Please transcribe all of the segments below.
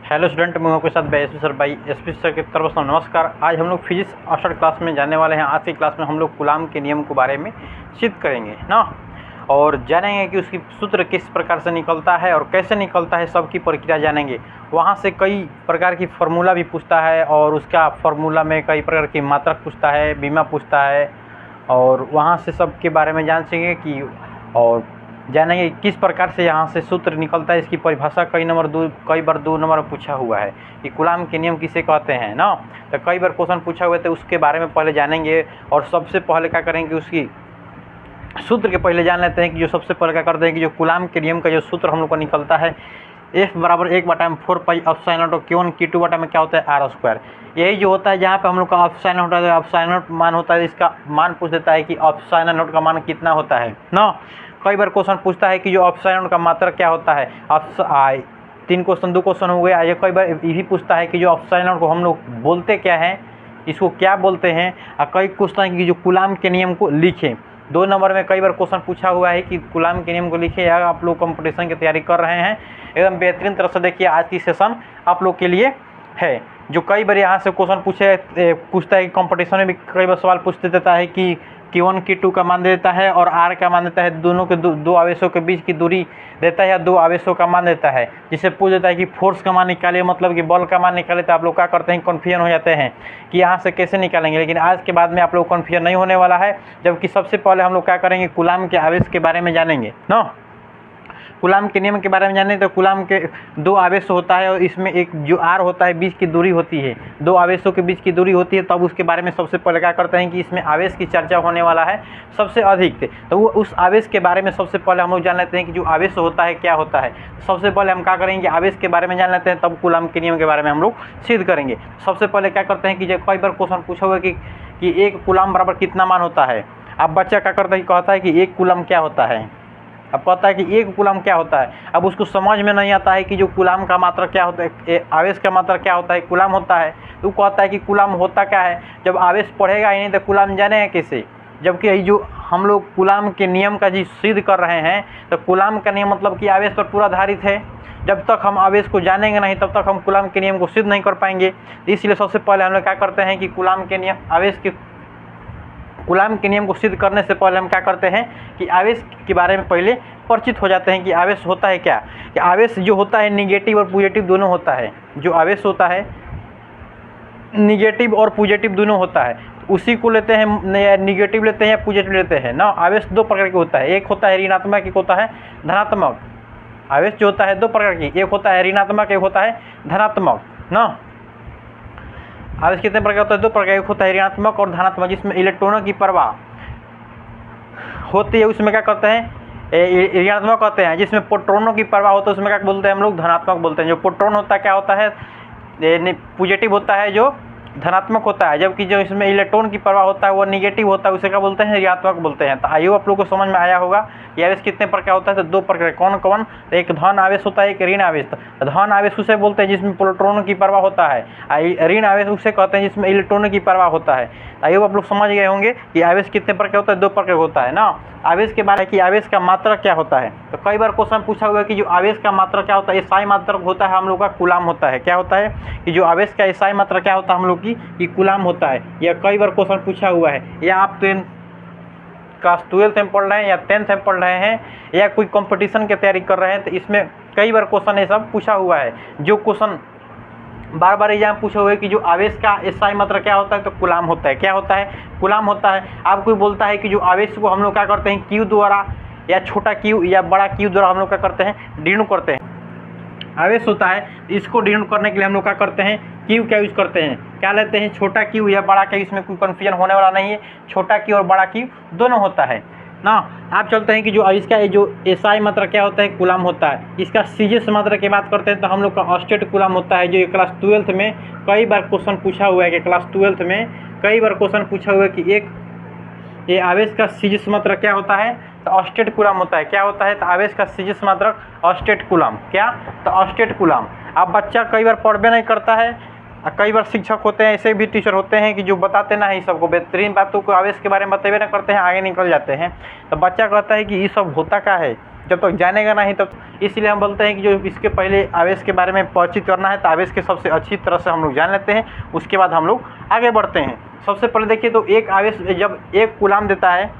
Hello student, मैं आपके साथ एसपी सर भाई एसपी सर की तरफ से नमस्कार। आज हम लोग फिजिक्स आर्ट्स क्लास में जाने वाले हैं। आज की क्लास में हम लोग कूलाम के नियम के बारे में सिद्ध करेंगे ना, और जानेंगे कि उसकी सूत्र किस प्रकार से निकलता है और कैसे निकलता है, सबकी प्रक्रिया जानेंगे। वहाँ से कई प्रकार की फार्मूला भी पूछता है और उसका फार्मूला में कई प्रकार की मात्रक पूछता है, बीमा पूछता है, और वहाँ से सब के बारे में जान सकेंगे कि और जानेंगे किस प्रकार से यहाँ से सूत्र निकलता है। इसकी परिभाषा कई बार 2 नंबर पूछा हुआ है कि कूलाम के नियम किसे कहते हैं ना। तो कई बार क्वेश्चन पूछा हुआ है, तो उसके बारे में पहले जानेंगे। और सबसे पहले क्या करेंगे, उसकी सूत्र के पहले जान लेते हैं कि जो सबसे पहले क्या करते हैं कि जो कूलाम के नियम का जो सूत्र हम लोग को निकलता है F बराबर 1/4 pi epsilon not Q1 Q2 बटा में क्या होता है R²। यही जो होता है जहाँ पे हम लोग का एप्सिलॉन होता है, एप्सिलॉन नॉट मान होता है, इसका मान पूछ देता है कि एप्सिलॉन नॉट का मान कितना होता है ना। कई बार क्वेश्चन पूछता है कि जो एप्सिलॉन नॉट का मात्रा क्या होता है। 2 क्वेश्चन हो गया। ये कई बार ये भी पूछता है कि जो एप्सिलॉन नॉट को हम लोग बोलते क्या हैं, इसको क्या बोलते हैं। और कई पूछता है कि जो कूलाम के नियम को लिखें। 2 नंबर में कई बार क्वेश्चन पूछा हुआ है कि कूलाम के नियम को लिखिए। या आप लोग कंपटीशन की तैयारी कर रहे हैं, एकदम बेहतरीन तरह से देखिए, आज की सेशन आप लोग के लिए है। जो कई बार यहाँ से क्वेश्चन पूछता है कि कंपटीशन में भी कई बार सवाल पूछ देता है कि Q1 Q2 का मान देता है और R का मान देता है, दोनों के दो आवेशों के बीच की दूरी देता है या 2 आवेशों का मान देता है। जिसे पूछ देता है कि फोर्स का मान निकालिए, मतलब कि बल का मान निकाले। तो आप लोग क्या करते हैं, कन्फ्यूजन हो जाते हैं कि यहाँ से कैसे निकालेंगे। लेकिन आज के बाद में आप लोग कन्फ्यूजन नहीं होने वाला है, जबकि सबसे पहले हम लोग क्या करेंगे, कूलाम के आवेश के बारे में जानेंगे ना। कूलाम के नियम के बारे में जाने तो कूलाम के 2 आवेश होता है और इसमें एक जो R होता है, बीच की दूरी होती है, 2 आवेशों के बीच की दूरी होती है। तब उसके बारे में सबसे पहले क्या करते हैं कि इसमें आवेश की चर्चा होने वाला है सबसे अधिक थे। तो वो उस आवेश के बारे में सबसे पहले हम लोग जान लेते हैं कि जो आवेश होता है क्या होता है। सबसे पहले हम क्या करेंगे, आवेश के बारे में जान लेते हैं, तब कूलाम के नियम के बारे में हम लोग सिद्ध करेंगे। सबसे पहले क्या करते हैं कि जब कई बार क्वेश्चन पूछा हुआ कि 1 कूलाम बराबर कितना मान होता है। अब बच्चा क्या करता है, कहता है कि 1 कूलाम क्या होता है। अब कहता है कि 1 कूलाम क्या होता है। अब उसको समझ में नहीं आता है कि जो कूलाम का मात्रा क्या होता है, आवेश का मात्रा क्या होता है, कूलाम होता है। तो कहता है कि कूलाम होता क्या है। जब आवेश पढ़ेगा ही नहीं तो कूलाम जानेगा कैसे। जबकि यही जो हम लोग कूलाम के नियम का जी सिद्ध कर रहे हैं, तो कूलाम का नियम मतलब कि आवेश पर पूरा आधारित है। जब तक हम आवेश को जानेंगे नहीं, तब तक हम कूलाम के नियम को सिद्ध नहीं कर पाएंगे। इसलिए सबसे पहले हम लोग क्या करते हैं कि कूलाम के नियम को सिद्ध करने से पहले हम क्या करते हैं कि आवेश के बारे में पहले परिचित हो जाते हैं कि आवेश होता है क्या। कि आवेश जो होता है निगेटिव और पॉजिटिव दोनों होता है। जो आवेश होता है निगेटिव और पॉजिटिव दोनों होता है। उसी को लेते हैं, निगेटिव लेते हैं या पॉजिटिव लेते हैं ना। आवेश 2 प्रकार के होता है, एक होता है ऋणात्मक, एक होता है धनात्मक। आवेश जो होता है 2 प्रकार की, एक होता है ऋणात्मक, एक होता है धनात्मक ना। आवेश कितने प्रकार होता है, 2 प्रकार, एक होता है ऋणात्मक और धनात्मक। जिसमें इलेक्ट्रॉनों की परवाह होती है उसमें क्या करते हैं, ऋणात्मक कहते हैं। जिसमें प्रोटॉनों की परवाह होता है उसमें क्या बोलते हैं हम लोग, धनात्मक बोलते हैं। जो प्रोटॉन होता है क्या होता है, पॉजिटिव होता है, जो धनात्मक होता है। जबकि जो इसमें इलेक्ट्रॉन की परवाह होता है वो निगेटिव होता है, उसे क्या बोलते हैं, ऋणात्मक बोलते हैं। तो आइए आप लोग को समझ में आया होगा कि आवेश कितने प्रकार होता है। तो 2 प्रकार, कौन कौन, तो एक धन आवेश होता है, एक ऋण आवेश। धन आवेश उसे बोलते हैं जिसमें प्रोटॉनों की परवाह होता है, ऋण आवेश उसे कहते हैं जिसमें इलेक्ट्रॉनों की परवाह होता है। आइए आप लोग समझ गए होंगे कि आवेश कितने प्रकार होता है, 2 प्रकार होता है ना। आवेश के बारे में आवेश का मात्रा क्या होता है। तो कई बार क्वेश्चन पूछा हुआ है कि जो आवेश का मात्रा क्या होता है, एसआई मात्रक होता है हम लोग का, कूलाम होता है। क्या होता है कि जो आवेश का एसआई मात्रा क्या होता है हम लोग की, कि कूलाम होता है। यह कई बार क्वेश्चन पूछा हुआ है, या आप क्लास 12th में पढ़ रहे हैं या 10th में पढ़ रहे हैं या कोई कंपटीशन की तैयारी कर रहे हैं, तो इसमें कई बार क्वेश्चन ये सब पूछा हुआ है। जो क्वेश्चन बार बार एग्जाम पूछे हुए कि जो आवेश का एसआई मात्रा क्या होता है, तो कूलाम होता है। क्या होता है, कूलाम होता है। आप कोई बोलता है कि जो आवेश को हम लोग क्या करते हैं, Q द्वारा या छोटा Q या बड़ा Q द्वारा हम लोग क्या करते हैं, डिनोट करते हैं। आवेश होता है, इसको डिनोट करने के लिए हम लोग क्या करते हैं, Q क्या यूज़ करते हैं, क्या लेते हैं, छोटा Q या बड़ा Q। इसमें कोई कन्फ्यूजन होने वाला नहीं है, छोटा Q और बड़ा Q दोनों होता है ना। आप चलते हैं कि जो इसका जो एसआई मात्रा क्या होता है, कूलाम होता है। इसका सीजीएस मात्रा की बात करते हैं तो हम लोग का ऑस्टेट कूलाम होता है। जो क्लास 12th में कई बार क्वेश्चन पूछा हुआ है कि क्लास 12th में कई बार क्वेश्चन पूछा हुआ है कि ये आवेश का सीजीएस मात्रा क्या होता है, तो ऑस्टेट कूलाम होता है। क्या होता है, तो आवेश का सीजीएस मात्रक ऑस्टेट कूलाम। क्या, तो ऑस्टेट कूलाम। अब बच्चा कई बार पढ़बे नहीं करता है, कई बार शिक्षक होते हैं, ऐसे भी टीचर होते हैं कि जो बताते ना ही सबको बेहतरीन बातों को आवेश के बारे में बतेबे ना करते हैं, आगे निकल जाते हैं। तो बच्चा कहता है कि ये सब होता क्या है, जब तक जानेगा नहीं तब इसलिए हम बोलते हैं कि जो इसके पहले आवेश के बारे में परिचित करना है तो आवेश के सबसे अच्छी तरह से हम लोग जान लेते हैं, उसके बाद हम लोग आगे बढ़ते हैं। सबसे पहले देखिए तो एक आवेश जब 1 कूलाम देता है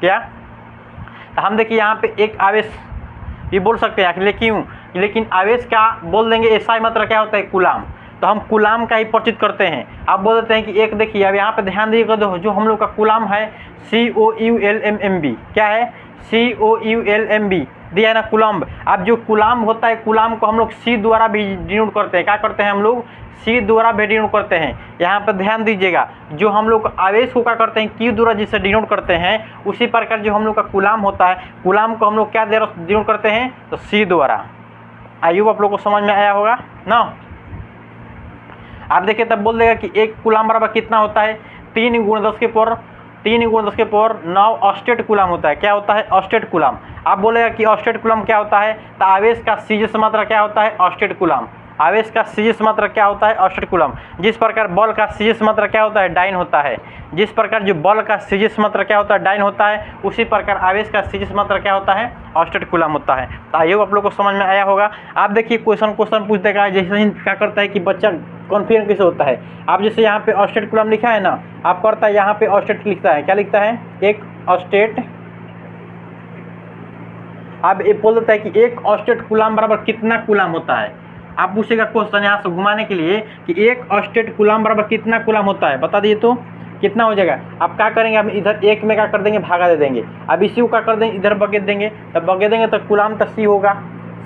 क्या, तो हम देखिए यहाँ पे एक आवेश ये बोल सकते हैं लेकिन आवेश का बोल देंगे एसआई मात्रा क्या होता है कूलाम, तो हम कूलाम का ही परिचित करते हैं। आप बोल देते हैं कि एक देखिए अब यहाँ पे ध्यान दीजिएगा जो हम लोग का कूलाम है COULMB क्या है COULMB दिया है ना कूलम्ब। अब जो कूलाम होता है कूलाम को हम लोग C द्वारा भी डिनोट करते हैं, क्या करते हैं हम लोग C द्वारा भी डिनोट करते हैं। यहाँ पर ध्यान दीजिएगा जो हम लोग आवेश को क्या करते हैं Q द्वारा जिससे डिनोट करते हैं, उसी प्रकार जो हम लोग का कूलाम होता है कूलाम को हम लोग क्या डिनोट करते हैं तो C द्वारा। आई होप आप लोग को समझ में आया होगा ना। आप देखिए तब बोल देगा कि 1 कूलाम बराबर कितना होता है 3 × 10 के पावर 9 ऑस्टेट कूलाम होता है। क्या होता है ऑस्टेट कूलाम। आप बोलेगा कि ऑस्टेट कूलाम क्या होता है, तो आवेश का सीजिस मात्रा क्या होता है ऑस्टेट कूलाम। आवेश का सीजिस मात्रा क्या होता है ऑस्टेट कूलाम। जिस प्रकार बल का सीजिस मात्रा क्या होता है डाइन होता है, जिस प्रकार जो बल का सीजिस मात्रा क्या होता है डाइन होता है, उसी प्रकार आवेश का सीजिस मात्रा क्या होता है ऑस्टेट कूलाम होता है। तो आइए आप लोग को समझ में आया होगा। आप देखिए क्वेश्चन पूछ देगा जैसे ही क्या करता है कि बच्चा कॉन्फिडेंस कैसे होता है। आप जैसे यहाँ पे ऑस्टेट कूलाम लिखा है ना, आप करता है यहाँ पे ऑस्टेट लिखता है, क्या लिखता है एक ऑस्टेट। अब ये बोल देता है कि 1 ऑस्टेट कूलाम बराबर कितना कूलाम होता है। आप पूछेगा क्वेश्चन यहाँ से घुमाने के लिए कि 1 ऑस्टेट कूलाम बराबर कितना कूलाम होता है, बता दीजिए तो कितना हो जाएगा। आप क्या करेंगे, अब इधर 1 में क्या कर देंगे भागा दे देंगे, अब इसी को क्या कर देंगे इधर बगेट देंगे, तब बगेट देंगे तो कूलाम तो C होगा,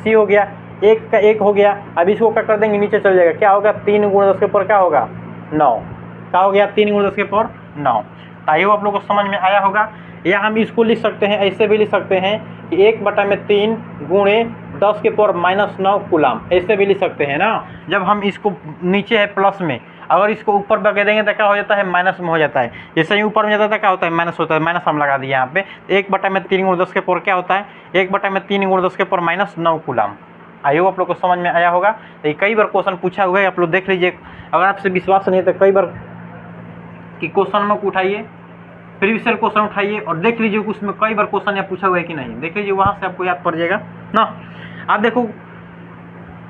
C हो गया 1 का 1 हो गया। अब इसको क्या कर देंगे नीचे चल जाएगा, क्या होगा 3 × 10 के पावर क्या होगा 9, क्या हो गया 3 × 10 के पावर 9। ताइयो आप लोग को समझ में आया होगा। या हम इसको लिख सकते हैं ऐसे भी लिख सकते हैं कि 1/3 × 10 के पावर -9 कूलाम, ऐसे भी लिख सकते हैं ना। जब हम इसको नीचे है प्लस में, अगर इसको ऊपर बगे देंगे तो क्या हो जाता है माइनस में हो जाता है। जैसे ही ऊपर में जाता है क्या होता है माइनस होता है, माइनस हम लगा दिए यहाँ पे। 1/3 × 10 के पावर क्या होता है 1/3 × 10 के पावर -9 कूलाम। आई होप आप लोग को समझ में आया होगा। तो ये कई बार क्वेश्चन पूछा हुआ है, आप लोग देख लीजिए। अगर आपसे विश्वास नहीं है तो कई बार कि क्वेश्चन में उठाइए, प्रीवियस क्वेश्चन उठाइए और देख लीजिए उसमें कई बार क्वेश्चन या पूछा हुआ है कि नहीं, देख लीजिए वहाँ से आपको याद पड़ जाएगा ना। आप देखो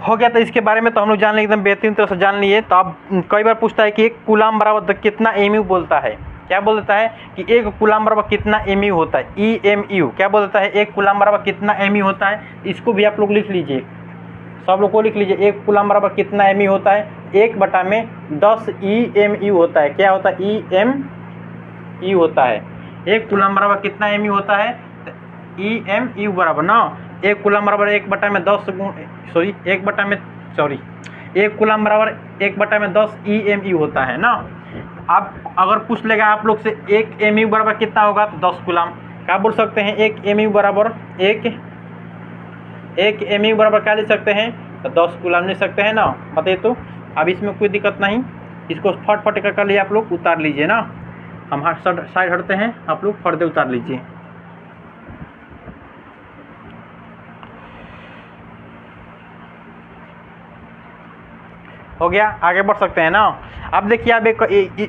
हो गया, तो इसके बारे में तो हम लोग जान लिए एकदम बेहतरीन तरह से जान लिए। तो आप कई बार पूछता है कि 1 कूलाम बराबर कितना MU बोलता है, क्या बोल देता है कि 1 कूलाम बराबर कितना MU होता है EMU। क्या बोल देता है 1 कूलाम बराबर कितना MU होता है, इसको भी आप लोग लिख लीजिए, सब लोग को लिख लीजिए। 1 कूलाम बराबर कितना MU होता है 1/10 EMU होता है। क्या होता है EMU होता है। 1 कूलाम बराबर कितना MU होता है EMU बराबर ना 1 कूलाम बराबर 1 कूलाम बराबर 1/10 EMU होता है ना। अब अगर पूछ लेगा आप लोग से 1 MU बराबर कितना होगा तो 10 कूलाम। क्या बोल सकते हैं 1 MU बराबर 1 MU बराबर क्या ले सकते हैं तो 10 कूलाम ले सकते हैं ना, बताइए तो। अब इसमें कोई दिक्कत नहीं, इसको फट कर लिए आप लोग उतार लीजिए ना। हम साइड हटते हैं, आप लोग पर्दे उतार लीजिए। हो गया, आगे बढ़ सकते हैं ना। अब देखिए अब एक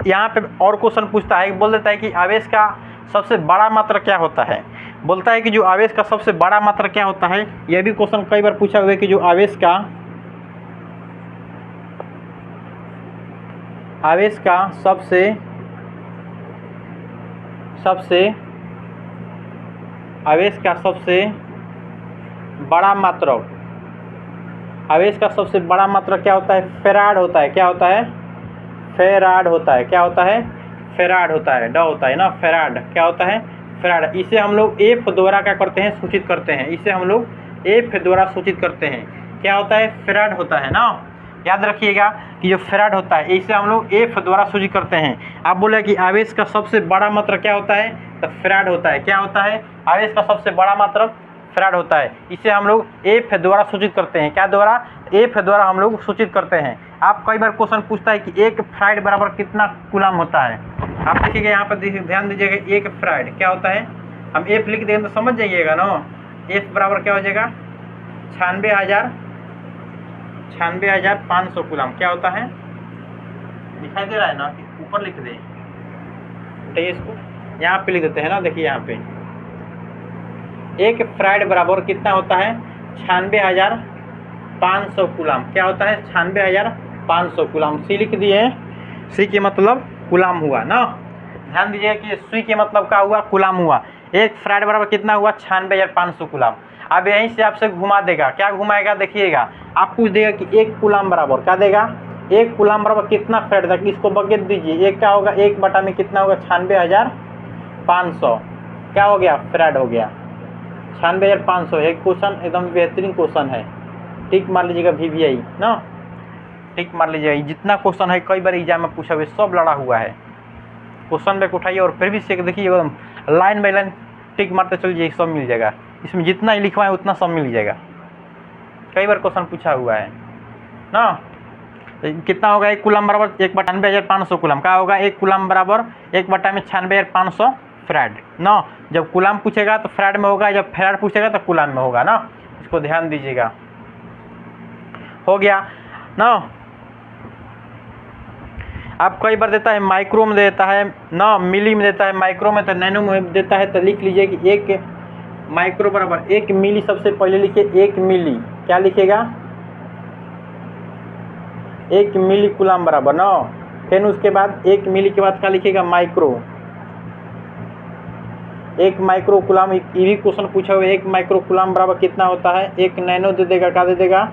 यहाँ पे और क्वेश्चन पूछता है, बोल देता है कि आवेश का सबसे बड़ा मात्रा क्या होता है। बोलता है कि जो आवेश का सबसे बड़ा मात्रा क्या होता है। यह भी क्वेश्चन कई बार पूछा हुआ है कि जो आवेश का सबसे बड़ा मात्रा, आवेश का सबसे बड़ा मात्रा क्या होता है फेराड होता है। क्या होता है फेराड होता है। क्या होता है फेराड होता है, ड होता है ना फेराड। क्या होता है फेराड। इसे हम लोग F द्वारा क्या करते हैं सूचित करते हैं, इसे हम लोग F द्वारा सूचित करते हैं। क्या होता है फेराड होता है ना। याद रखिएगा कि जो फेराड होता है इसे हम लोग F द्वारा सूचित करते हैं। आप बोले कि आवेश का सबसे बड़ा मात्रा क्या होता है तो फेराड होता है। क्या होता है आवेश का सबसे बड़ा मात्रा फेराड होता है। इसे हम लोग F द्वारा सूचित करते हैं। क्या द्वारा F द्वारा हम लोग सूचित करते हैं। आप कई बार क्वेश्चन पूछता है कि 1 फैराड बराबर कितना कूलाम होता है। आप देखिएगा यहाँ पर ध्यान दीजिएगा 1 फैराड क्या होता है, हम F लिख देंगे तो समझ जाइएगा ना। F बराबर क्या हो जाएगा 96,500 कूलाम। क्या होता है दिखाई दे रहा है ना, ऊपर लिख दे इसको, यहाँ पे लिख देते हैं ना। देखिए यहाँ पे एक फैराड बराबर कितना होता है 96,500 कूलाम। क्या होता है 96,500 कूलाम। सी लिख दिए हैं, सी के मतलब कूलाम हुआ ना। ध्यान दीजिए कि सी के मतलब क्या हुआ, कूलाम हुआ। एक फैराड बराबर कितना हुआ 96,500 कूलाम। अब यहीं से आपसे घुमा देगा, क्या घुमाएगा देखिएगा, आप पूछ देगा कि एक कूलाम बराबर क्या देगा, एक कूलाम बराबर कितना फैराड तक, इसको बकेट दीजिए। एक क्या होगा, एक बटा में कितना होगा 96,500, क्या हो गया फैराड हो गया 96,500। एक क्वेश्चन एकदम बेहतरीन क्वेश्चन है, ठीक मार लीजिएगा VVI ना, ठीक मार लीजिएगा। जितना क्वेश्चन है कई बार एग्जाम में पूछा हुआ, सब लड़ा हुआ है। क्वेश्चन बैक उठाइए और फिर भी से देखिए, एकदम लाइन बाई लाइन टिक मारते चलिए, सब मिल जाएगा। इसमें जितना ही लिखवाएं उतना सब मिल जाएगा, कई बार क्वेश्चन पूछा हुआ है ना। कितना होगा एक कूलाम बराबर 1/96,500 कूलाम। क्या होगा एक कूलाम बराबर 1 में 96,500 फैराड ना। जब कूलाम पूछेगा तो फैराड में होगा, जब फैराड पूछेगा तो कूलाम में होगा ना। इसको ध्यान दीजिएगा, हो गया ना। आप कई बार देता है माइक्रो में देता है ना, मिली में देता है, माइक्रो में तो नैनो में देता है। तो लिख लीजिए कि एक माइक्रो बराबर 1 मिली। सबसे पहले लिखिए 1 मिली, क्या लिखेगा 1 मिली कूलाम बराबर ना। फिर उसके बाद 1 मिली के बाद क्या लिखेगा माइक्रो, 1 माइक्रो कूलाम। ये भी क्वेश्चन पूछा हुआ है, 1 माइक्रो कूलाम बराबर कितना होता है, 1 नैनो दे देगा, क्या दे देगा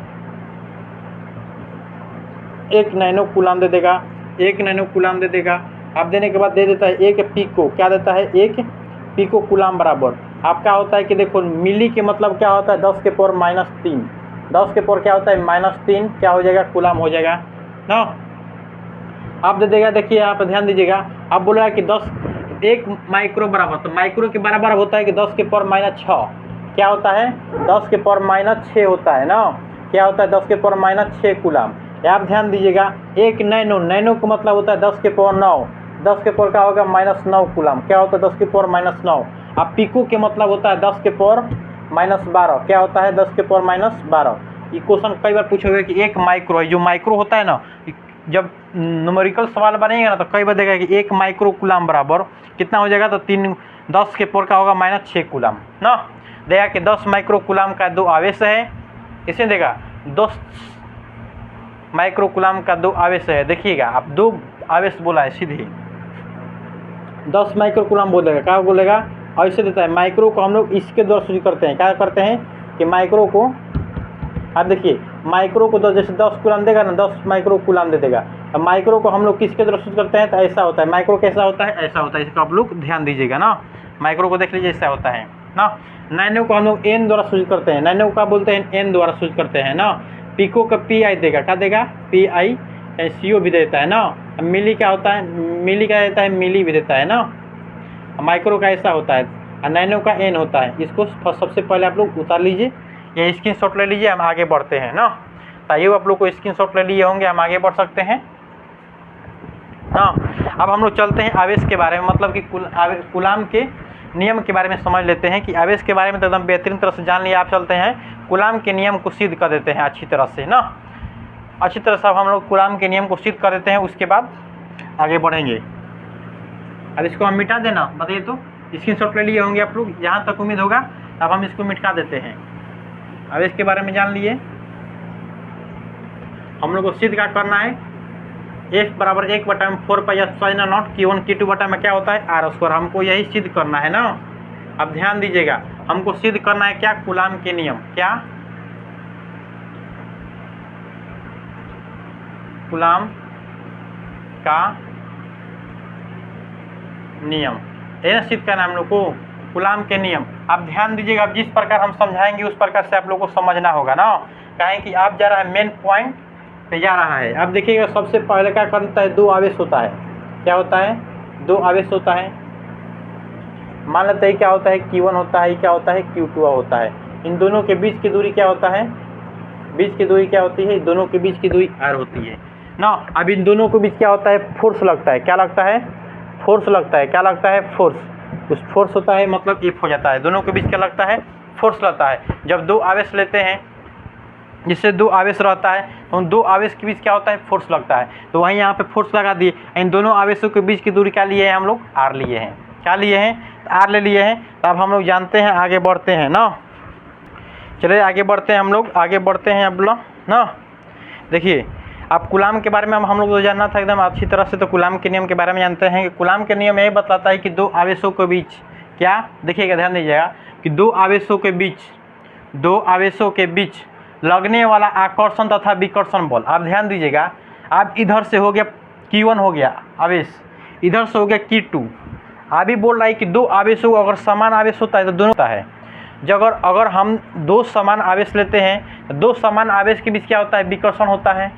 1 नैनो कूलाम दे देगा, 1 नैनो कूलाम दे देगा। अब देने के बाद दे देता है 1 पिको, क्या देता है 1 पिको कूलाम बराबर। अब क्या होता है कि देखो मिली के मतलब क्या होता है 10 के पावर -3, 10 के पावर क्या होता है -3, क्या हो जाएगा कूलाम हो जाएगा ना। अब दे देगा, देखिए यहाँ पर ध्यान दीजिएगा, अब बोला है कि 1 माइक्रो बराबर, तो माइक्रो के बराबर होता है कि 10 के पावर -6, क्या होता है 10 के पावर -6 होता है ना। क्या होता है 10 के पावर -6 कूलाम। आप ध्यान दीजिएगा 1 नैनो, नैनो का मतलब होता है 10 के पावर 9, 10 के पावर क्या होगा -9 कूलाम। क्या होता है 10 के पावर -9। अब पिको के मतलब होता है 10 के पावर -12, क्या होता है 10 के पावर -12। ये क्वेश्चन कई बार पूछा हुआ है कि 1 माइक्रो है, जो माइक्रो होता है ना, जब न्यूमेरिकल सवाल बनेगा ना तो कई बार देगा कि 1 माइक्रो कूलाम बराबर कितना हो जाएगा, तो 10 के पावर का होगा -6 कूलाम ना। देगा कि 10 माइक्रो कूलाम का 2 आवेश है, इसे देगा 10 माइक्रो कूलाम का 2 आवेश है। देखिएगा आप 2 आवेश बोला है सीधे, 10 माइक्रो कूलाम बोलेगा, क्या बोलेगा ऐसे देता है। माइक्रो को हम लोग इसके द्वारा सूचित करते हैं, क्या करते हैं कि माइक्रो को, आप देखिए माइक्रो को जैसे 10 कूलाम देगा ना, 10 माइक्रो कूलाम दे देगा। अब माइक्रो को हम लोग किसके द्वारा सूचित करते हैं, तो ऐसा होता है। माइक्रो कैसा होता है, ऐसा होता है। इसको आप लोग ध्यान दीजिएगा ना, माइक्रो को देख लीजिए ऐसा होता है ना। नैनो को हम लोग एन द्वारा सूचित करते हैं, नैनो का बोलते हैं एन द्वारा सूचित करते हैं ना। पिको का PI देगा, क्या देगा PI, CO भी देता है ना। मिली क्या होता है, मिली क्या देता है, मिली भी देता है ना। माइक्रो का ऐसा होता है और नैनो का एन होता है। इसको सबसे पहले आप लोग उतार लीजिए, ये स्क्रीनशॉट ले लीजिए, हम आगे बढ़ते हैं ना। ताइए आप लोग को स्क्रीनशॉट ले लिए होंगे, हम आगे बढ़ सकते हैं ना। अब हम लोग चलते हैं आवेश के बारे में, मतलब कि कूलाम के नियम के बारे में समझ लेते हैं कि आवेश के बारे में तो एकदम बेहतरीन तरह से जान लिया। आप चलते हैं कूलाम के नियम को सिद्ध कर देते हैं अच्छी तरह से ना, अच्छी तरह से हम लोग कूलाम के नियम को सिद्ध कर देते हैं, उसके बाद आगे बढ़ेंगे। अब इसको हम मिटा देना, बताइए तो स्क्रीनशॉट ले लिए होंगे आप लोग, जहाँ तक उम्मीद होगा। अब हम इसको मिटा देते हैं, आवेश के बारे में जान लिए। हम लोग को सिद्ध क्या करना है, F बराबर 1/4πε0 Q1 Q2 बटा में क्या होता है R²। हमको यही सिद्ध करना है ना। अब ध्यान दीजिएगा, हमको सिद्ध करना है क्या, कूलाम के नियम, क्या कूलाम का नियम, ये सिद्ध करना हम लोग को कूलाम के नियम। आप ध्यान दीजिएगा, अब जिस प्रकार हम समझाएंगे उस प्रकार से आप लोग को समझना होगा ना। कहें कि आप जा रहा है मेन पॉइंट पे जा रहा है। अब देखिएगा सबसे पहले क्या करता है, 2 आवेश होता है। क्या होता है, 2 आवेश होता है। मान लेते हैं क्या होता है Q1 होता है, क्या होता है Q2 होता है। इन दोनों के बीच की दूरी क्या होता है, बीच की दूरी क्या होती है, दोनों के बीच की दूरी R होती है ना। अब इन दोनों के बीच क्या होता है, फोर्स लगता है। क्या लगता है, फोर्स लगता है। क्या लगता है, फोर्स। उस फोर्स होता है मतलब F हो जाता है। दोनों के बीच क्या लगता है, फोर्स लगता है। जब 2 आवेश लेते हैं, जिससे 2 आवेश रहता है, तो उन 2 आवेश के बीच क्या होता है, फोर्स लगता है। तो वहीं यहाँ पे फोर्स लगा दिए। इन दोनों आवेशों के बीच की दूरी क्या लिए हैं हम लोग, R लिए हैं। क्या लिए हैं, आर ले लिए हैं। तो अब हम लोग जानते हैं, आगे बढ़ते हैं ना। चलिए आगे बढ़ते हैं, हम लोग आगे बढ़ते हैं अब लोग ना। देखिए अब कूलाम के बारे में हम लोग को जानना था एकदम अच्छी तरह से। तो कूलाम के नियम के बारे में जानते हैं कि कूलाम के नियम यही बताता है कि दो आवेशों के बीच क्या, देखिएगा ध्यान दीजिएगा कि दो आवेशों के बीच लगने वाला आकर्षण तथा विकर्षण बल। आप ध्यान दीजिएगा, अब इधर से हो गया Q1 हो गया आवेश, इधर से हो गया Q2। अभी बोल रहा है कि दो आवेशों अगर समान आवेश होता है तो दोनों होता है। जब अगर हम दो समान आवेश लेते हैं तो दो समान आवेश के बीच क्या होता है, विकर्षण होता है।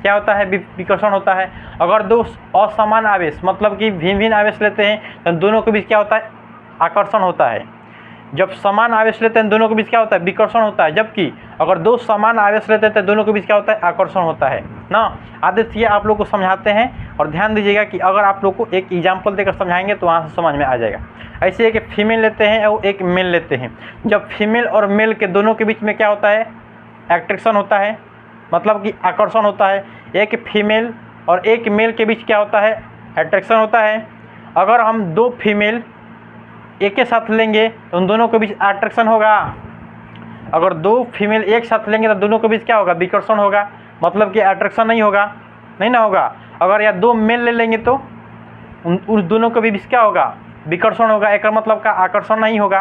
क्या होता है, विकर्षण होता है। अगर दो असमान आवेश मतलब कि भिन्न भिन्न आवेश लेते हैं तो दोनों के बीच क्या होता है, आकर्षण होता है। जब समान आवेश लेते हैं दोनों के बीच क्या होता है, विकर्षण होता है। जबकि अगर दो समान आवेश लेते हैं तो दोनों के बीच क्या होता है, आकर्षण होता है ना। आदित्य आप लोग को समझाते हैं और ध्यान दीजिएगा कि अगर आप लोग को एक एग्जाम्पल देकर समझाएंगे तो वहाँ से समझ में आ जाएगा। ऐसे एक फीमेल लेते हैं और एक मेल लेते हैं। जब फीमेल और मेल के दोनों के बीच में क्या होता है, एट्रैक्शन होता है, मतलब कि आकर्षण होता है। एक फीमेल और एक मेल के बीच क्या होता है, एट्रैक्शन होता है। अगर हम दो फीमेल एक के साथ लेंगे तो उन दोनों के बीच अट्रैक्शन होगा। अगर दो फीमेल एक साथ लेंगे तो दोनों के बीच क्या होगा, विकर्षण होगा, मतलब कि अट्रैक्शन नहीं होगा, नहीं ना होगा। अगर या दो मेल ले लेंगे तो उन दोनों के बीच क्या होगा, विकर्षण होगा, एक मतलब का आकर्षण नहीं होगा।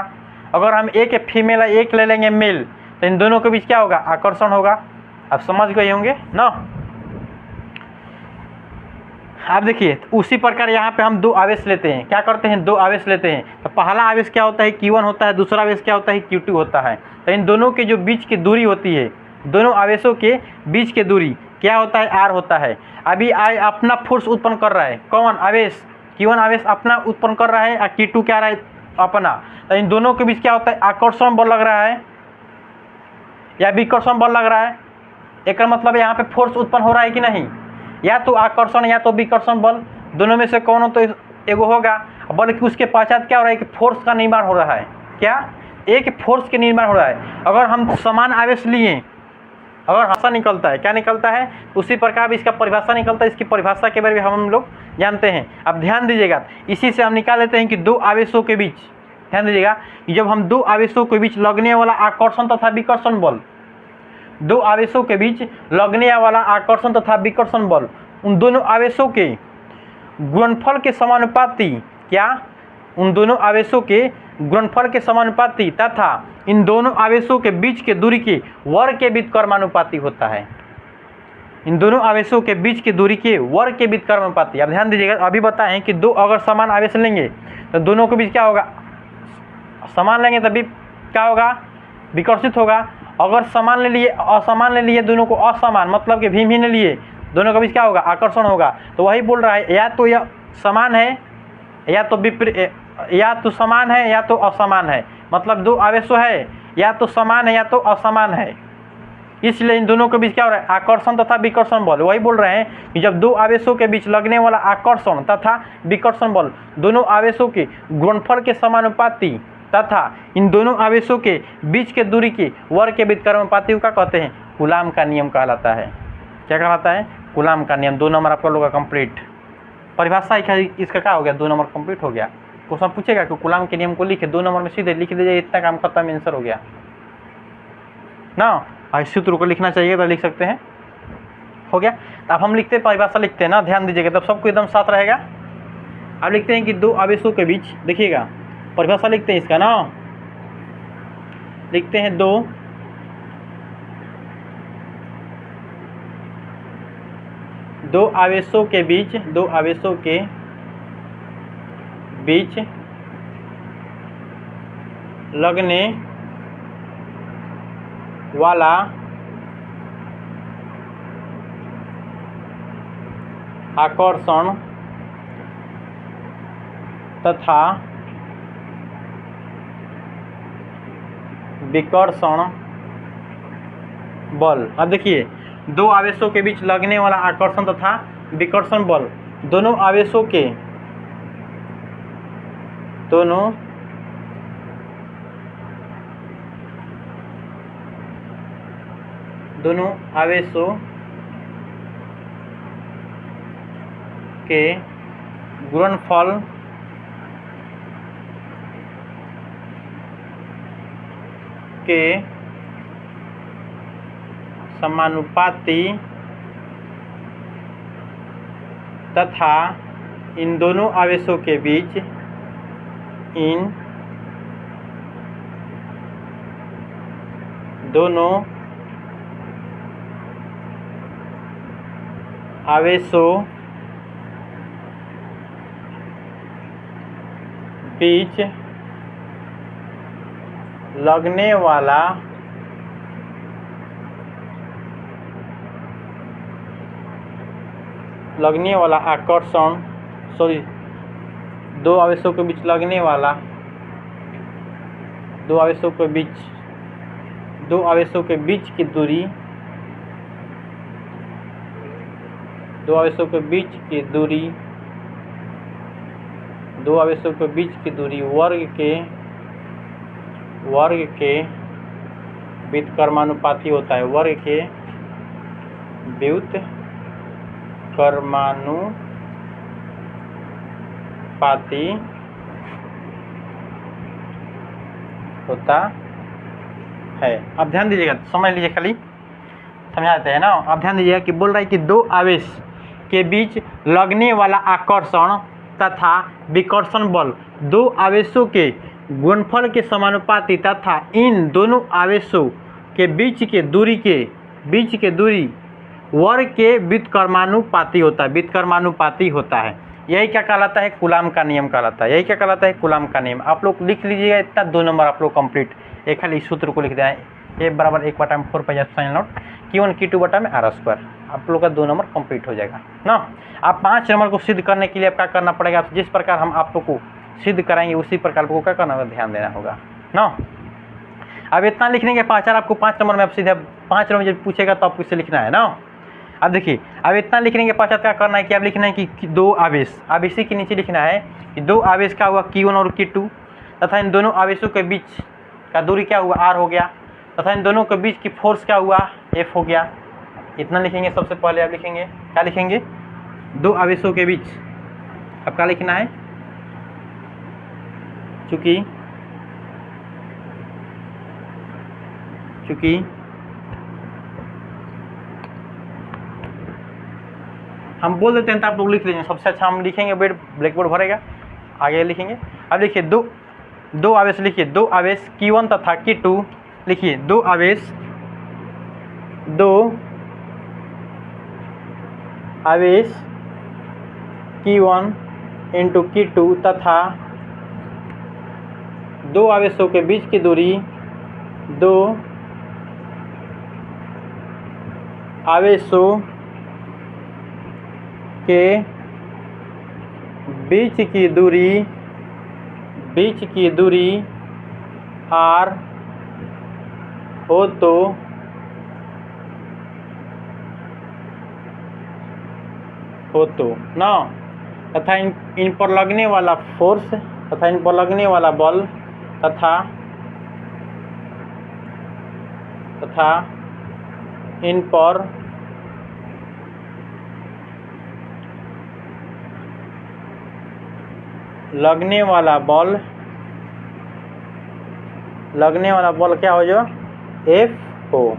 अगर हम एक फीमेल एक ले लेंगे मेल तो इन दोनों के बीच क्या होगा, आकर्षण होगा। आप समझ गए होंगे ना। आप देखिए उसी प्रकार यहाँ पे हम दो आवेश लेते हैं, क्या करते हैं, दो आवेश लेते हैं। तो पहला आवेश क्या होता है, Q1 होता है, दूसरा आवेश क्या होता है, Q2 होता है। तो इन दोनों के जो बीच की दूरी होती है, दोनों आवेशों के बीच की दूरी क्या होता है, R होता है। अभी I अपना फोर्स उत्पन्न कर रहा है, कौन, आवेश Q1 आवेश अपना उत्पन्न कर रहा है और Q2 क्या रहा है, अपना। तो इन दोनों के बीच क्या होता है, आकर्षण बल लग रहा है या विकर्षण बल लग रहा है। एक मतलब यहाँ पे फोर्स उत्पन्न हो रहा है कि नहीं, या तो आकर्षण या तो विकर्षण बल, दोनों में से कौन हो तो एगो होगा। बल्कि उसके पश्चात क्या हो रहा है कि फोर्स का निर्माण हो रहा है। क्या, एक फोर्स के निर्माण हो रहा है। अगर हम समान आवेश लिए, अगर ऐसा निकलता है, क्या निकलता है, उसी प्रकार इसका परिभाषा निकलता है। इसकी परिभाषा के बारे में हम लोग जानते हैं। अब ध्यान दीजिएगा, इसी से हम निकाल लेते हैं कि दो आवेशों के बीच, ध्यान दीजिएगा कि जब हम दो आवेशों के बीच लगने वाला आकर्षण तथा विकर्षण बल, दो आवेशों के बीच लगने वाला आकर्षण तथा विकर्षण बल, उन दोनों आवेशों के गुणनफल के समानुपाती, क्या, उन दोनों आवेशों के गुणनफल के समानुपाती तथा इन दोनों आवेशों के बीच के दूरी के वर्ग के व्युत्क्रमानुपाती होता है। इन दोनों आवेशों के बीच की दूरी के वर्ग के व्युत्क्रमानुपाती। अब ध्यान दीजिएगा, अभी बताएं कि दो अगर समान आवेश लेंगे तो दोनों के बीच क्या होगा, समान लेंगे तभी क्या होगा, विकर्षित होगा। अगर समान ले लिए, असमान ले लिए, दोनों को असमान मतलब कि भिन्न भिन्न लिए, दोनों के बीच क्या होगा, आकर्षण होगा। तो वही बोल रहा है, या तो यह समान है या तो या तो समान है या तो असमान है। मतलब दो आवेशों है, या तो समान है या तो असमान है। इसलिए इन दोनों के बीच क्या हो रहा है, आकर्षण तथा विकर्षण बल। वही बोल रहे हैं कि जब दो आवेशों के बीच लगने वाला आकर्षण तथा विकर्षण बल दोनों आवेशों के गुणनफल के समानुपाती तथा इन दोनों आवेशों के बीच के दूरी के वर्ग के व्युत्क्रमानुपाती का कहते हैं, कूलाम का नियम कहलाता है। क्या कहलाता है, कूलाम का नियम। 2 नंबर आपका लोग का कंप्लीट। परिभाषा इसका क्या हो गया, 2 नंबर कंप्लीट हो गया। क्वेश्चन पूछेगा कि कूलाम के नियम को लिखे, 2 नंबर में सीधे लिख दीजिए, इतना काम खत्म, आंसर हो गया ना। और सूत्र को लिखना चाहिए तो लिख सकते हैं, हो गया। तो अब हम लिखते हैं, परिभाषा लिखते हैं ना, ध्यान दीजिएगा तब सबको एकदम साथ रहेगा। अब लिखते हैं कि दो आवेशों के बीच, देखिएगा परिभाषा लिखते हैं इसका ना, लिखते हैं दो आवेशों के बीच, दो आवेशों के बीच लगने वाला आकर्षण तथा विकर्षण बल। अब देखिए, दो आवेशों के बीच लगने वाला आकर्षण तथा विकर्षण बल, दोनों आवेशों के, दोनों आवेशों के गुणनफल के समानुपाती तथा इन दोनों आवेशों के बीच इन दोनों आवेशों बीच लगने वाला आकर्षण दो आवेशों के बीच लगने वाला दो आवेशों के बीच की दूरी दो आवेशों के बीच की दूरी वर्ग के व्युत्क्रमानुपाती होता है। वर्ग के व्युत्क्रमानुपाती होता है। अब ध्यान दीजिएगा, समझ लीजिए, खाली समझाते हैं ना। अब ध्यान दीजिएगा कि बोल रहा है कि दो आवेश के बीच लगने वाला आकर्षण तथा विकर्षण बल दो आवेशों के गुणनफल के समानुपाती तथा इन दोनों आवेशों के बीच के दूरी वर्ग के व्युत्क्रमानुपाती होता है। यही क्या कहलाता है? कूलाम का नियम कहलाता है। यही क्या कहलाता है? कूलाम का नियम। आप लोग लिख लीजिएगा, इतना 2 नंबर आप लोग कंप्लीट। एक खाली इस सूत्र को लिख देना है, A बराबर 1/4 pi epsilon not Q1 Q2 बटा में R स्क्वायर। आप लोग का 2 नंबर कंप्लीट हो जाएगा ना। आप 5 नंबर को सिद्ध करने के लिए आप क्या करना पड़ेगा? जिस प्रकार हम आप लोग को सिद्ध कराएंगे उसी प्रकार आपको क्या करना होगा? ध्यान देना होगा ना। अब इतना लिखने के पश्चात आपको 5 नंबर में आप सीधे 5 नंबर जब पूछेगा तो आपको इसे लिखना है ना। अब देखिए, अब इतना लिखने के पश्चात क्या करना है कि अब लिखना है कि दो आवेश, अब इसी के नीचे लिखना है कि दो आवेश का हुआ Q1 और Q2 तथा इन दोनों आवेशों के बीच का दूरी क्या हुआ? R हो गया, तथा इन दोनों के बीच की फोर्स क्या हुआ? F हो गया। इतना लिखेंगे। सबसे पहले आप लिखेंगे, क्या लिखेंगे? दो आवेशों के बीच अब क्या लिखना है? चूंकि हम बोल देते हैं तो आप लोग लिख लीजिए। सबसे अच्छा हम लिखेंगे, ब्लैक बोर्ड भरेगा, आगे लिखेंगे। अब लिखिए दो आवेश लिखिए, दो आवेश Q1 तथा Q2 लिखिए। दो आवेश Q1 इंटू Q2 तथा दो आवेशों के बीच की दूरी दो आवेशों के बीच की दूरी R हो तो ना, तथा इन पर लगने वाला फोर्स तथा इन पर लगने वाला बल तथा इन पर लगने वाला बल क्या हो जाएगा? F हो।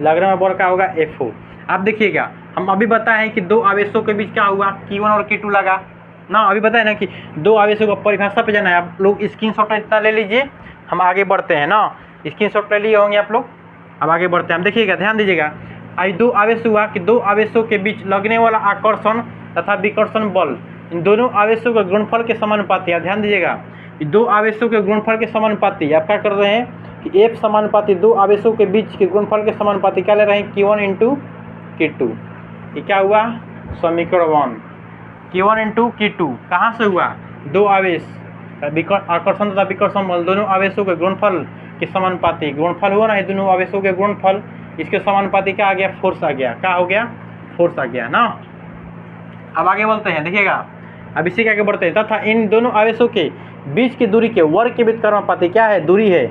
लगने वाला बल क्या होगा? F हो। अब देखिएगा, हम अभी बताएं कि दो आवेशों के बीच क्या हुआ? Q1 और Q2 लगा ना। अभी बताए ना कि दो आवेशों को परिभाषा पे जाना है। आप लोग स्क्रीनशॉट इतना ले लीजिए, हम आगे बढ़ते हैं ना। स्क्रीनशॉट ले लिए होंगे आप लोग। अब आगे बढ़ते हैं। हम देखिएगा, ध्यान दीजिएगा। आज दो आवेश हुआ कि दो आवेशों के बीच लगने वाला आकर्षण तथा विकर्षण बल इन दोनों आवेशों के गुणनफल के समानुपाती है। ध्यान दीजिएगा, दो आवेशों के गुणनफल के समानुपाती आप क्या कर रहे हैं कि F समानुपाती दो आवेशों के बीच के गुणनफल के समानुपाती क्या ले रहे हैं? Q1 into Q2। ये क्या हुआ? समीकरण 1। Q1 इंटू Q2 कहाँ से हुआ? दो आवेश आकर्षण तथा विकर्षण बल दोनों आवेशों के गुणनफल के समानुपाती। गुणनफल हुआ ना, ये दोनों आवेशों के गुणनफल, इसके समानुपाती क्या आ गया? फोर्स आ गया। क्या हो गया? फोर्स आ गया ना। अब आगे बढ़ते हैं, देखिएगा। अब इसी के आगे बढ़ते हैं। तथा इन दोनों आवेशों के बीच की दूरी के वर्ग के व्युत्क्रमानुपाती क्या है? दूरी है।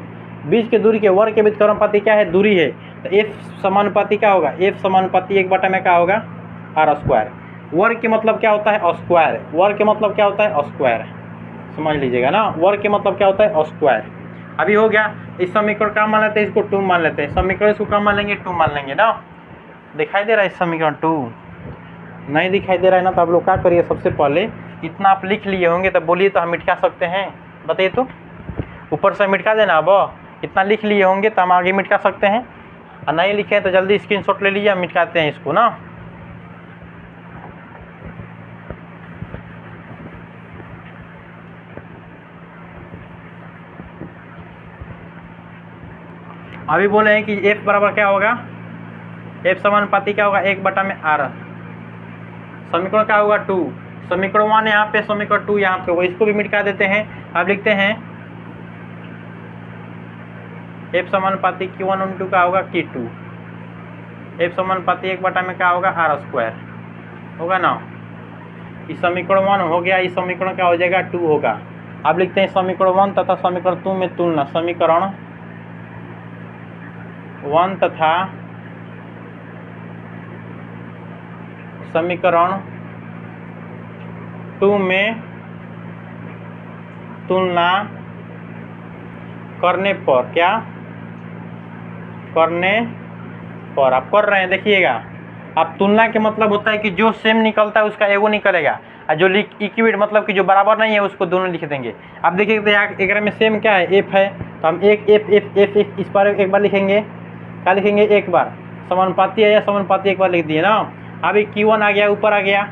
बीच की दूरी के वर्ग के व्युत्क्रमानुपाती क्या है? दूरी है। तो F समानुपाती क्या होगा? F समानुपाती 1/में में क्या होगा? R square. वर्ग के मतलब क्या होता है? स्क्वायर। वर्ग के मतलब क्या होता है? स्क्वायर। समझ लीजिएगा ना, वर्ग के मतलब क्या होता है? स्क्वायर। अभी हो गया। इस समीकरण का मान लेते हैं, इसको 2 मान लेते हैं। समीकरण इसको क्या मान लेंगे, 2 मान लेंगे ना। दिखाई दे रहा है इस समीकरण 2? नहीं दिखाई दे रहा है ना, तो आप लोग क्या करिए, सबसे पहले इतना आप लिख लिए होंगे, तो बोलिए तो हम मिटा सकते हैं, बताइए तो। ऊपर से मिटा देना। अब इतना लिख लिए होंगे तो हम आगे मिटा सकते हैं, और नहीं लिखे तो जल्दी स्क्रीनशॉट ले लीजिए, हम मिटाते हैं इसको ना। अभी बोले हैं कि F बराबर क्या होगा, F समानुपाती क्या होगा, 1/r। समीकरण क्या होगा, 2। समीकरण 1 यहाँ पे, समीकरण 2 यहाँ पे होगा। इसको भी मिटा देते हैं। अब लिखते हैं F समानुपाती Q1/2 का होगा Q2। F समानुपाती 1 में क्या होगा, r² होगा ना। इस समीकरण 1 हो गया, इस समीकरण क्या हो जाएगा, 2 होगा। अब लिखते हैं समीकरण 1 तथा समीकरण 2 में तुलना। समीकरण 1 तथा समीकरण 2 में तुलना करने पर, क्या करने पर आप कर रहे हैं, देखिएगा। अब तुलना के मतलब होता है कि जो सेम निकलता है उसका एगो निकलेगा, और जो इक्विवेलेंट मतलब कि जो बराबर नहीं है उसको दोनों लिख देंगे। अब देखिए एक में सेम क्या है, एफ है, तो हम एक एफ इस पर एक बार लिखेंगे। क्या लिखेंगे, एक बार। समानुपाती है या समानुपाती एक बार लिख दिए ना। अभी Q1 आ गया, ऊपर आ गया,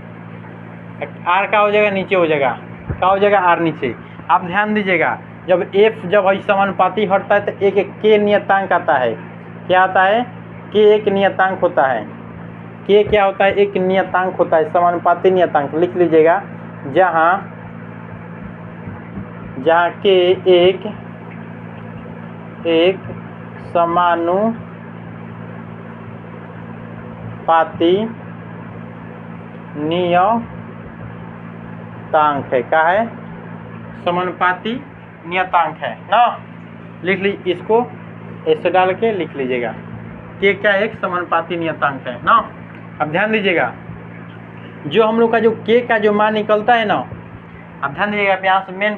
R का हो जाएगा नीचे हो जाएगा, क्या हो जाएगा, R नीचे। आप ध्यान दीजिएगा, जब F जब समानुपाती हटता है तो एक K नियतांक आता है। क्या आता है, K एक नियतांक होता है। K क्या होता है, एक नियतांक होता है, समानुपाती नियतांक। लिख लीजिएगा, जहाँ K एक समानुपाती नियतांक है। क्या है, समानुपाती नियतांक है ना। लिख ली, इसको ऐसे डाल के लिख लीजिएगा, K क्या एक समानुपाती नियतांक है ना। अब ध्यान दीजिएगा, जो हम लोग का जो K का जो मान निकलता है ना, अब ध्यान दीजिएगा, यहाँ से मेन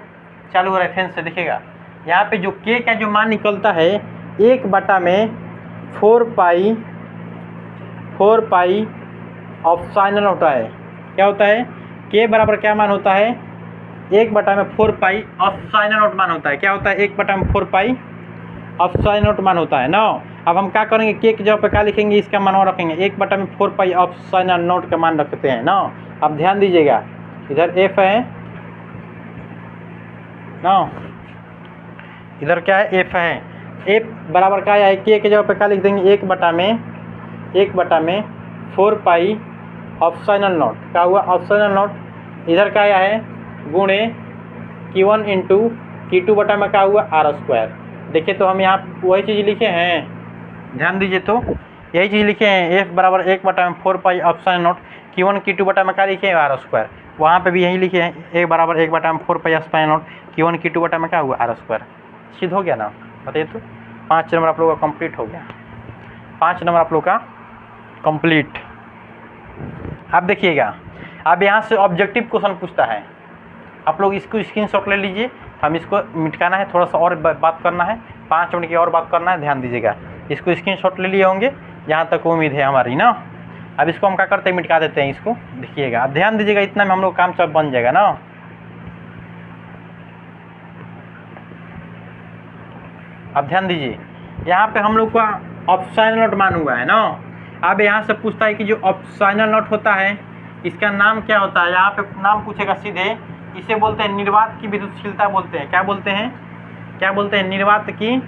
चालू हो रहा है, फैन से देखिएगा। यहाँ पे जो K का जो मान निकलता है 1/4 पाई ऑप्साइनल होता है। क्या होता है, K बराबर क्या मान होता है, 1/4 पाई ऑप्साइनल नोट मान होता है। क्या होता है, 1/4 पाई ऑप्साइनल नोट मान होता है ना। अब हम क्या करेंगे, K की जगह पे क्या लिखेंगे, इसका मान और रखेंगे, 1/4 पाई ऑप्साइनल नोट का मान रखते हैं ना। अब ध्यान दीजिएगा, इधर F है ना, इधर क्या है, F है। F बराबर क्या है, K की जगह पे क्या लिख देंगे, 1/4 पाई ऑप्साइनल नोट। क्या हुआ, ऑप्साइनल नोट। इधर क्या है, गुणे Q1 इंटू Q2 बटा में क्या हुआ, r²। देखिए तो हम यहाँ वही चीज़ लिखे हैं, ध्यान दीजिए तो यही चीज़ लिखे हैं। F बराबर 1/4 पाई ऑप्साइनल नोट Q1 Q2 बटा में क्या लिखे हैं, r²। वहाँ पे भी यही लिखे हैं, 1/4 पाई ऑप्साइनल नोट Q1 Q2 बटा में क्या हुआ, r²। सिद्ध हो गया ना, बताइए तो। 5 नंबर आप लोगों का कंप्लीट हो गया, 5 नंबर आप लोग का कंप्लीट। अब देखिएगा, अब यहाँ से ऑब्जेक्टिव क्वेश्चन पूछता है, आप लोग इसको स्क्रीनशॉट ले लीजिए। हम इसको मिटाना है, थोड़ा सा और बात करना है, 5 मिनट की और बात करना है, ध्यान दीजिएगा। इसको स्क्रीनशॉट ले लिए होंगे, जहाँ तक उम्मीद है हमारी ना। अब इसको हम क्या करते हैं, मिटा देते हैं इसको। देखिएगा, अब ध्यान दीजिएगा, इतना में हम लोग काम सब बन जाएगा ना। अब ध्यान दीजिए, यहाँ पे हम लोग का ऑप्साइनल नोट मान हुआ है ना। अब यहाँ से पूछता है कि जो ऑप्साइनल नोट होता है इसका नाम क्या होता है। यहाँ पे नाम पूछेगा सीधे, इसे बोलते हैं निर्वात की विद्युतशीलता बोलते हैं। क्या बोलते हैं, क्या बोलते हैं, निर्वात की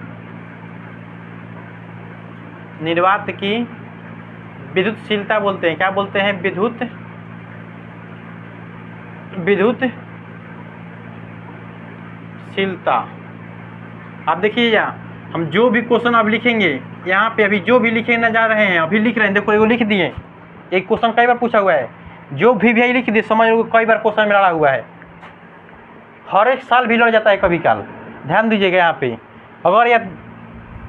विद्युतशीलता बोलते हैं। क्या बोलते हैं, विद्युतशीलता। आप देखिएगा, हम जो भी क्वेश्चन अब लिखेंगे यहाँ पे, अभी जो भी लिखने जा रहे हैं, अभी लिख रहे हैं, देखो एगो लिख दिए। एक क्वेश्चन कई बार पूछा हुआ है, जो भी यही लिख दिए, समझ लो कई बार क्वेश्चन में लड़ा हुआ है, हर एक साल भी लड़ जाता है कभी काल। ध्यान दीजिएगा, यहाँ पे अगर यह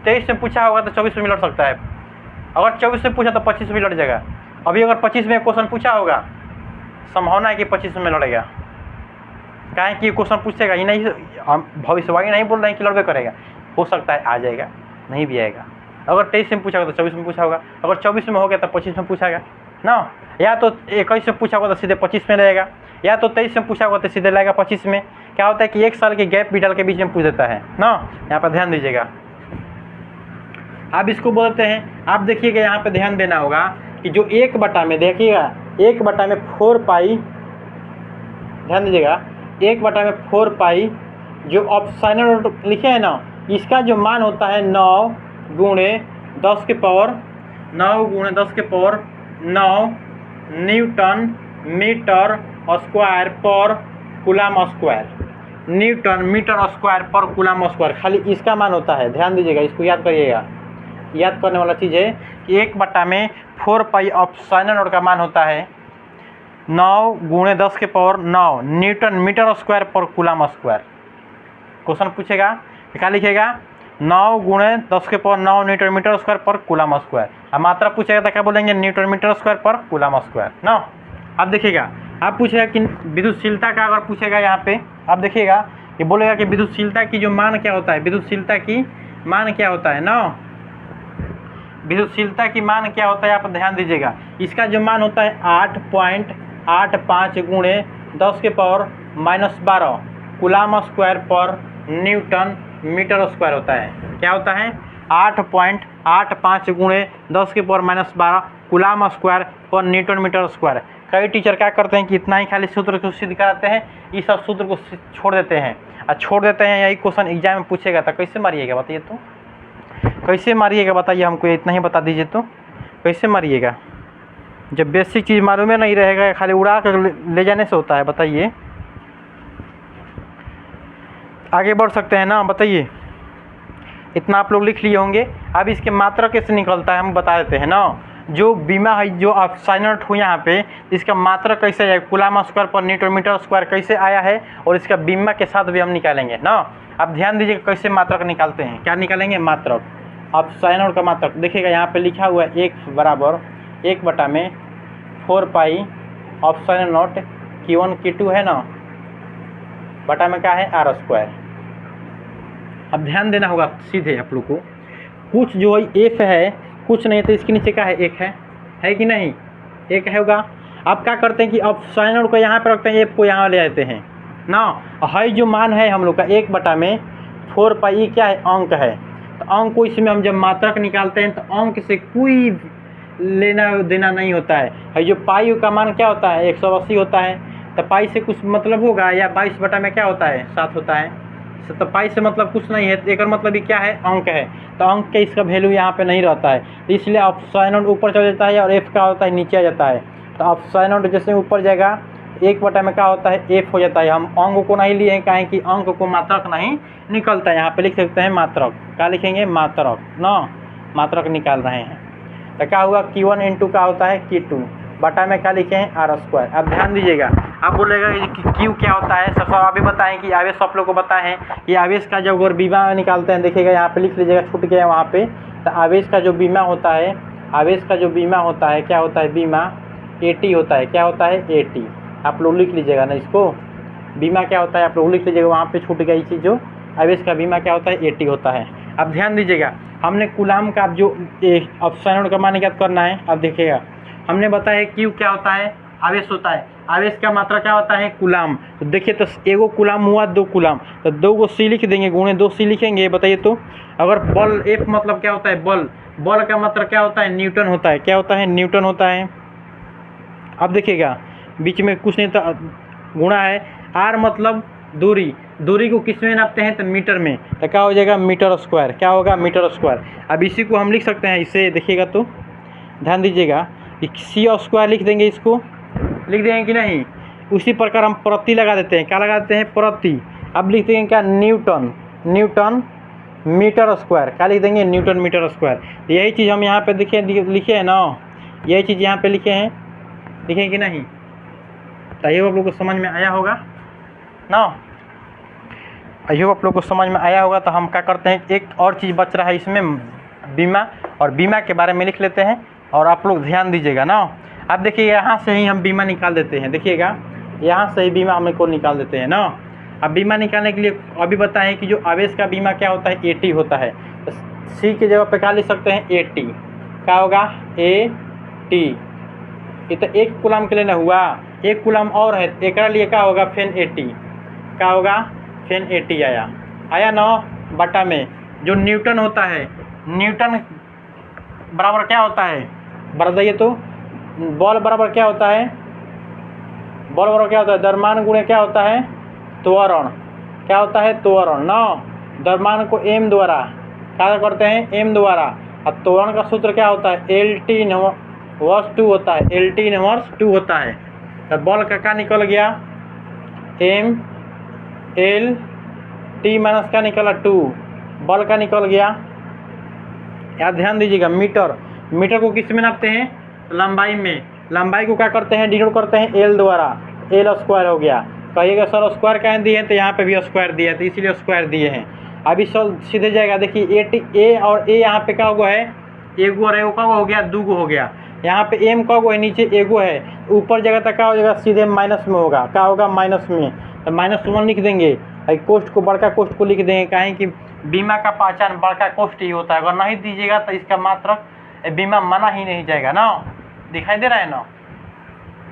23 में पूछा होगा तो 24 में लड़ सकता है, अगर 24 में पूछा तो 25 में लड़ जाएगा। अभी अगर 25 में क्वेश्चन पूछा होगा, संभावना है कि 25 में लड़ेगा। क्या है कि क्वेश्चन पूछेगा ही नहीं, हम भविष्यवाणी नहीं बोल रहे हैं कि लड़बे करेगा, हो सकता है आ जाएगा, नहीं भी आएगा। अगर 23 में पूछा होगा तो 24 में पूछा होगा, अगर 24 में हो गया तो 25 में पूछागा ना, या तो 21 में पूछा होगा तो सीधे 25 में रहेगा, या तो 23 में पूछा होगा तो सीधे लगेगा 25 में। क्या होता है कि 1 साल के गैप भी डाल के बीच में पूछ देता है ना, यहाँ पर ध्यान दीजिएगा। आप इसको बोलते हैं, आप देखिएगा यहाँ पे ध्यान देना होगा कि जो 1/, में देखिएगा 1/, में 4 पाई, ध्यान दीजिएगा 1/, में 4 पाई जो ऑप्शनल लिखे हैं ना, इसका जो मान होता है 9 गुणे 10 के power 9 newton metre square per coulomb square, newton metre square per coulomb square, खाली इसका मान होता है। ध्यान दीजिएगा, इसको याद करिएगा। याद करने वाला चीज़ है कि 1/, में 4 पाई ऑप्शनल नोट का मान होता है 9 गुणे 10 के power 9 newton metre square per coulomb square. Question पूछेगा, क्या लिखेगा? 9 गुणे 10 के power 9 newton metre square per coulomb square. अब मात्रा पूछेगा तो क्या बोलेंगे? Newton metre square per coulomb square ना। अब देखिएगा, आप पूछेगा कि विद्युतशीलता का अगर पूछेगा यहाँ पे, आप देखिएगा ये बोलेगा कि विद्युतशीलता की जो मान क्या होता है, विद्युतशीलता की मान क्या होता है ना, विद्युतशीलता की मान क्या होता है आप ध्यान दीजिएगा। इसका जो मान होता है 8.85 गुणे 10 के पावर -12 कूलम स्क्वायर पर न्यूटन मीटर स्क्वायर होता है। क्या होता है? 8.85 गुणे 10 के पावर -12 कूलम स्क्वायर पर न्यूटन मीटर स्क्वायर। कई टीचर क्या करते हैं कि इतना ही खाली सूत्र को सिद्ध कराते हैं, इस सब सूत्र को छोड़ देते हैं यही क्वेश्चन एग्जाम में पूछेगा तो कैसे मारिएगा बताइए? तो कैसे मारिएगा बताइए? हमको इतना ही बता दीजिए तो कैसे मारिएगा? जब बेसिक चीज़ मालूम नहीं रहेगा, खाली उड़ा कर ले जाने से होता है। बताइए, आगे बढ़ सकते हैं ना? बताइए, इतना आप लोग लिख लिए होंगे। अब इसके मात्रा कैसे निकलता है हम बता देते हैं ना। जो बीमा है, जो आप साइन आउट हो यहाँ पे, इसका मात्रा कैसे है, कूलम स्क्वायर पर न्यूटन मीटर स्क्वायर कैसे आया है, और इसका बीमा के साथ भी हम निकालेंगे ना। अब ध्यान दीजिए कैसे मात्रक निकालते हैं। क्या निकालेंगे? मात्रक। अब साइन आउट का मात्रक देखिएगा, यहाँ पे लिखा हुआ है 1 बराबर 1/, में 4 पाई ऑप्शन नोट Q1 Q2 है ना, बटा में क्या है R स्क्वायर। अब ध्यान देना होगा सीधे आप लोग को, कुछ जो F है कुछ नहीं तो इसके नीचे क्या है? 1 है कि नहीं? 1 है होगा। अब क्या करते हैं कि अब साइन आउट को यहाँ पर रखते हैं, F को यहाँ ले आते हैं ना। है जो मान है हम लोग का 1/, में 4 पाई क्या है? अंक है। तो अंक को इसमें हम जब मात्रक निकालते हैं तो अंक से कोई लेना देना नहीं होता है। जो पाई का मान क्या होता है? 180 होता है। तो पाई से कुछ मतलब होगा, या 22/, में क्या होता है? 7 होता है। तो पाई से मतलब कुछ नहीं है, एक मतलब ही क्या है? अंक है। तो अंक के इसका वैल्यू यहाँ पे नहीं रहता है, इसलिए अब साइन आउट ऊपर चल जाता है और F का होता है नीचे आ जाता है। तो अब साइन आउट जैसे ऊपर जाएगा 1/, में क्या होता है? F हो जाता है। हम अंक को नहीं लिए हैं, काहे कि अंक को मात्रक नहीं निकलता है। यहाँ पे लिख सकते हैं मात्रक। क्या लिखेंगे? मात्रक ना, मात्रक निकाल रहे हैं। तो क्या हुआ? Q1 × क्या होता है? Q2 बटा में क्या लिखे हैं? R square. अब ध्यान दीजिएगा, आप बोलेगा कि Q क्या होता है? सब अभी बताएं कि आवेश आप लोग को बताएं कि आवेश का जब अगर बीमा निकालते हैं, देखिएगा यहाँ पे लिख लीजिएगा, छूट गया है वहाँ पे। तो आवेश का जो बीमा होता है, आवेश का जो बीमा होता है क्या होता है? बीमा AT होता है। क्या होता है? AT। आप लोग लिख लीजिएगा ना इसको, बीमा क्या होता है आप लोग लिख लीजिएगा, वहाँ पे छूट गई चीज़। जो आवेश का बीमा क्या होता है? AT होता है। अब ध्यान दीजिएगा, हमने कूलम का जो ऑप्शन का मान याद करना है। अब देखिएगा, हमने बताया Q क्या होता है? आवेश होता है। आवेश का मात्रा क्या होता है? कूलम। तो देखिए, तो एगो कूलम हुआ 2 कूलम, तो 2 को C लिख देंगे, गुणे 2 C लिखेंगे। बताइए तो, अगर बल F मतलब क्या होता है? बल। बल का मात्रा क्या होता है? न्यूटन होता है। क्या होता है? न्यूटन होता है। अब देखिएगा, बीच में कुछ नहीं था, गुणा है। R मतलब दूरी, दूरी को किस में नापते हैं? तो मीटर में। तो क्या हो जाएगा? Metre square. क्या होगा? Metre square. अब इसी को हम लिख सकते हैं, इसे देखिएगा तो ध्यान दीजिएगा कि C स्क्वायर लिख देंगे, इसको लिख देंगे कि नहीं। उसी प्रकार हम प्रति लगा देते हैं। क्या लगा देते हैं? प्रति। अब लिख देंगे क्या? न्यूटन। Newton metre square. क्या लिख देंगे? Newton metre square. यही चीज़ हम यहाँ पे लिखे हैं ना, यही चीज़ यहाँ पे लिखे हैं, लिखे कि नहीं? तो ये आप लोग को समझ में आया होगा ना, अयो आप लोग को समझ में आया होगा। तो हम क्या करते हैं, एक और चीज़ बच रहा है इसमें, बीमा, और बीमा के बारे में लिख लेते हैं, और आप लोग ध्यान दीजिएगा ना। अब देखिए, यहाँ से ही हम बीमा निकाल देते हैं। देखिएगा, यहाँ से ही बीमा हम को निकाल देते हैं ना। अब बीमा निकालने के लिए अभी बताएं कि जो आवेश का बीमा क्या होता है, AT होता है। तो सी की जगह पे क्या लिख सकते हैं, AT। क्या होगा, AT। ये तो 1 कूलम के लिए ना हुआ, 1 कूलम और है, एक लिए क्या होगा, फेन AT। क्या होगा, फेन AT आया 9 में। जो न्यूटन होता है, न्यूटन बराबर क्या होता है, बताइए तो। बॉल बराबर क्या होता है, बॉल बराबर क्या होता है, द्रव्यमान गुणे क्या होता है, त्वरण। क्या होता है, त्वरण। 9 द्रव्यमान को m द्वारा क्या करते हैं, m द्वारा। और त्वरण का सूत्र क्या होता है, LT इनवर्स 2 होता है, LT इनवर्स 2 होता है। तो बॉल का क्या निकल गया, m L T माइनस क्या निकला 2, बॉल का निकल गया। यार ध्यान दीजिएगा, मीटर को किस में नापते हैं, लंबाई में। लंबाई को क्या करते हैं, डिनोट करते हैं L द्वारा, L स्क्वायर हो गया। कहिएगा सर स्क्वायर कहाँ दिए हैं, तो यहाँ पे भी स्क्वायर दिया है, तो इसीलिए स्क्वायर दिए हैं। अभी सब सीधे जाएगा, देखिए A और A यहाँ पे क्या हुआ है, एगो और एगो का हो गया, 2 हो गया। यहाँ पे m का है, नीचे एगो है, ऊपर जगह तक क्या हो जाएगा, सीधे माइनस में होगा। क्या होगा, माइनस में। तो -1 लिख देंगे, कोष्ट को, बड़का कोष्ट को लिख देंगे, काहे कि बीमा का पहचान बड़का कोष्ट ही होता है। अगर नहीं दीजिएगा तो इसका मात्र बीमा माना ही नहीं जाएगा ना। दिखाई दे रहा है ना,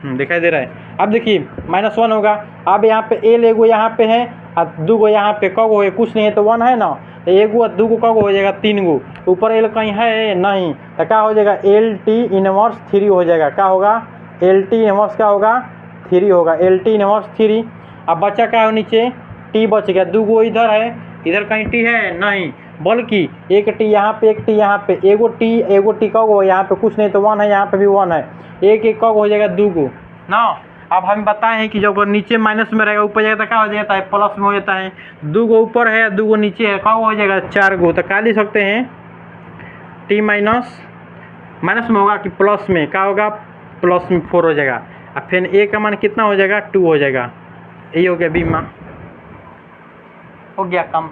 दिखाई दे रहा है। अब देखिए -1 होगा। अब यहाँ पे एल एगो यहाँ पे है और 2 गो यहाँ पे, कगो है, कुछ नहीं है तो 1 है ना। एगो और 2 गो कगो हो जाएगा, 3 गो। ऊपर एल कहीं है नहीं, तो क्या हो जाएगा, LT इनवर्स 3 हो जाएगा। क्या होगा, LT इनवर्स क्या होगा, 3 होगा, LT इनवर्स 3। अब बचा क्या है, नीचे T बच गया, 2 गो इधर है, इधर कहीं T है नहीं, बल्कि एक T यहाँ पे, एक T यहाँ पे, एगो T कगो यहाँ पे, कुछ नहीं तो 1 है, यहाँ पे भी 1 है, एक कगो हो जाएगा, 2 गो ना। अब हम बताए हैं कि जब नीचे माइनस में रहेगा, ऊपर जाएगा तो क्या हो जाता है, प्लस में हो जाता है। 2 गो ऊपर है, 2 गो नीचे है, क्या हो जाएगा, 4 गो। तो क्या लिख सकते हैं, T माइनस में होगा कि प्लस में, क्या होगा, प्लस में 4 हो जाएगा। और फिर A का मान कितना हो जाएगा, 2 हो जाएगा। यही हो गया बीमा, हो गया कम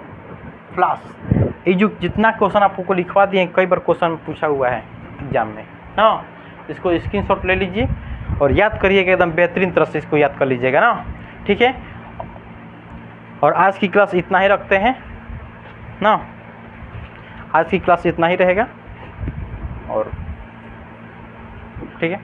प्लस। ये जो जितना क्वेश्चन आपको लिखवा दिए, कई बार क्वेश्चन पूछा हुआ है एग्जाम में ना। इसको स्क्रीनशॉट ले लीजिए और याद करिएगा, एकदम बेहतरीन तरह से इसको याद कर लीजिएगा ना, ठीक है। और आज की क्लास इतना ही रखते हैं ना, आज की क्लास इतना ही रहेगा और ठीक है।